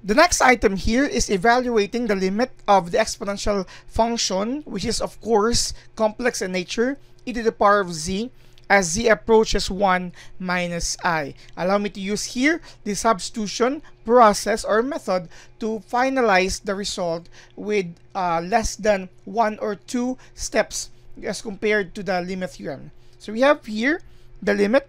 The next item here is evaluating the limit of the exponential function, which is of course complex in nature, e to the power of z, as z approaches 1 minus I. Allow me to use here the substitution process or method to finalize the result with less than 1 or 2 steps as compared to the limit theorem. So we have here the limit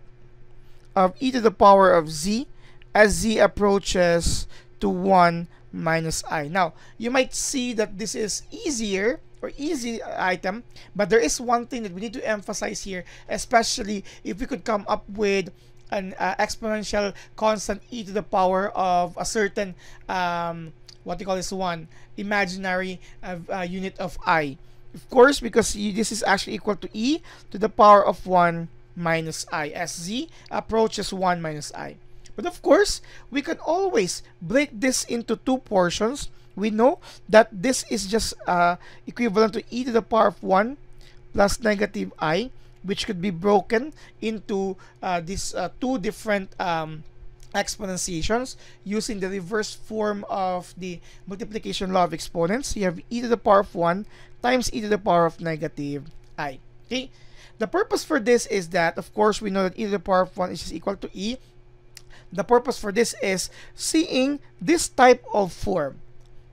of e to the power of z as z approaches to 1 minus I. Now, you might see that this is easier or easy item, but there is one thing that we need to emphasize here, especially if we could come up with an exponential constant e to the power of a certain what you call this one, imaginary unit of I. Of course, because this is actually equal to e to the power of 1 minus I as z approaches 1 minus I. But of course, we can always break this into two portions. We know that this is just equivalent to e to the power of 1 plus negative I, which could be broken into these two different exponentiations using the reverse form of the multiplication law of exponents. You have e to the power of 1 times e to the power of negative I. Okay? The purpose for this is that, of course, we know that e to the power of 1 is just equal to e. The purpose for this is seeing this type of form.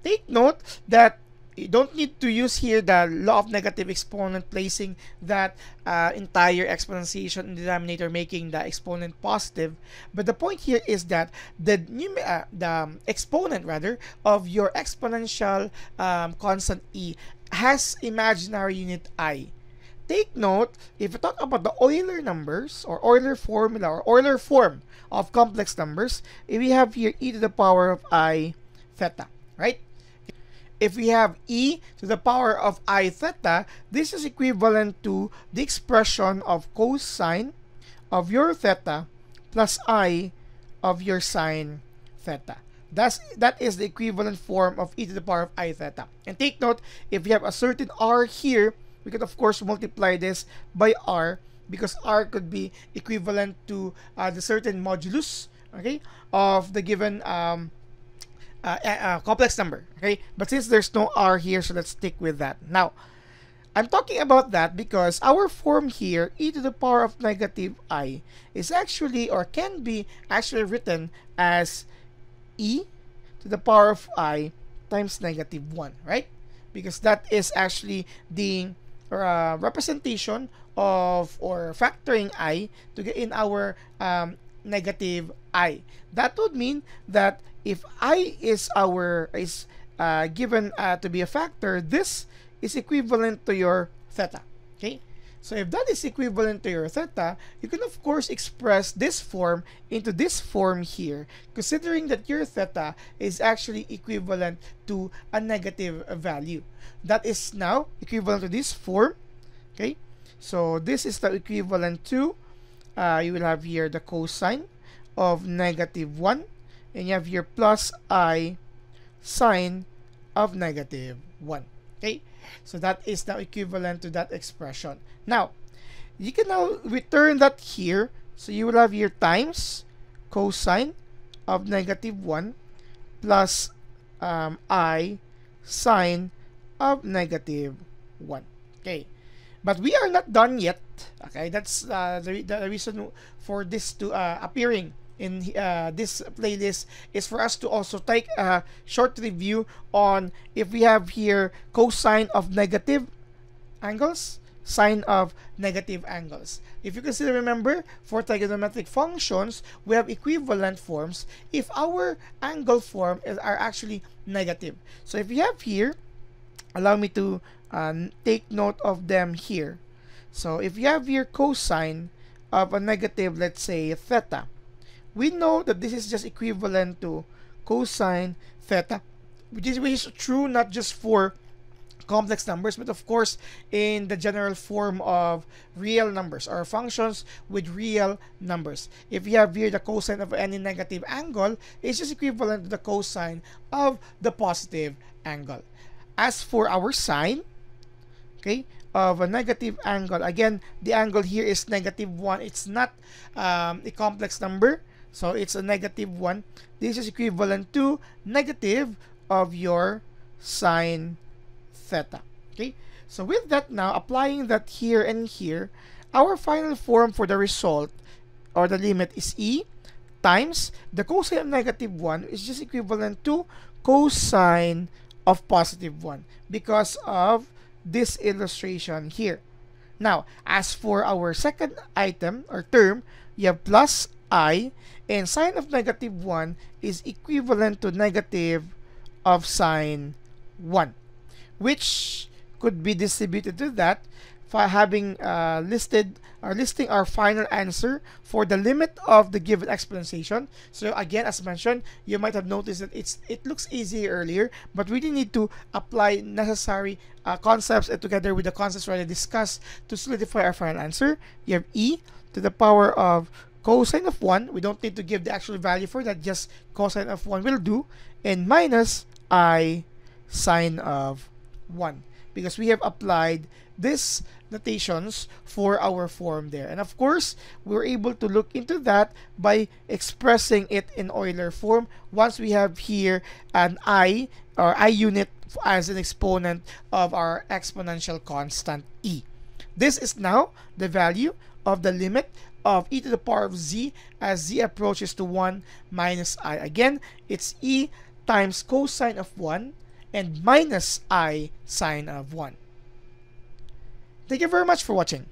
Take note that you don't need to use here the law of negative exponent, placing that entire exponentiation in the denominator, making the exponent positive. But the point here is that the exponent rather of your exponential constant e has imaginary unit I. Take note, if you talk about the Euler numbers or Euler formula or Euler form of complex numbers, if we have here e to the power of I theta, right? If we have e to the power of I theta, this is equivalent to the expression of cosine of your theta plus I of your sine theta. That is the equivalent form of e to the power of I theta. And take note, if we have a certain r here, we could of course multiply this by r, because r could be equivalent to the certain modulus, okay, of the given complex number, okay? But since there's no r here, so let's stick with that. Now, I'm talking about that because our form here, e to the power of negative I, is actually, or can be actually written as e to the power of I times negative 1, right? Because that is actually the representation of, or factoring I to get in our negative I. That would mean that if I is given to be a factor, this is equivalent to your theta. Okay, so if that is equivalent to your theta, you can of course express this form into this form here, considering that your theta is actually equivalent to a negative value. That is now equivalent to this form. Okay, so this is the equivalent to you will have here the cosine of negative 1, and you have here plus I sine of negative 1. Okay, so that is now equivalent to that expression. Now, you can now return that here. So you will have here times cosine of negative 1 plus I sine of negative 1. Okay, but we are not done yet. Okay, that's the reason for this to appearing in this playlist is for us to also take a short review on if we have here cosine of negative angles, sine of negative angles. If you can still remember, for trigonometric functions, we have equivalent forms if our angle form are actually negative. So if you have here, allow me to take note of them here. So if you have here cosine of a negative, let's say theta, we know that this is just equivalent to cosine theta, which is true not just for complex numbers, but of course in the general form of real numbers or functions with real numbers. If you have here the cosine of any negative angle, it's just equivalent to the cosine of the positive angle. As for our sine, okay, of a negative angle, again, the angle here is negative 1. It's not a complex number, so it's a negative 1. this is equivalent to negative of your sine theta. Okay, so with that now, applying that here and here, our final form for the result or the limit is e times the cosine of negative 1 is just equivalent to cosine of positive 1 because of this illustration here. Now, as for our second item or term, you have plus I, and sine of negative 1 is equivalent to negative of sine 1, which could be distributed to that by having listing our final answer for the limit of the given exponentiation. So again, as mentioned, you might have noticed that it looks easy earlier, but we really need to apply necessary concepts together with the concepts already discussed to solidify our final answer. You have e to the power of cosine of 1. We don't need to give the actual value for that, just cosine of 1 will do, and minus I sine of 1, because we have applied these notations for our form there. And of course, we were able to look into that by expressing it in Euler form once we have here an I or I unit as an exponent of our exponential constant e. This is now the value of the limit of e to the power of z as z approaches to 1 minus I. Again, it's e times cosine of 1 and minus I sine of 1. Thank you very much for watching.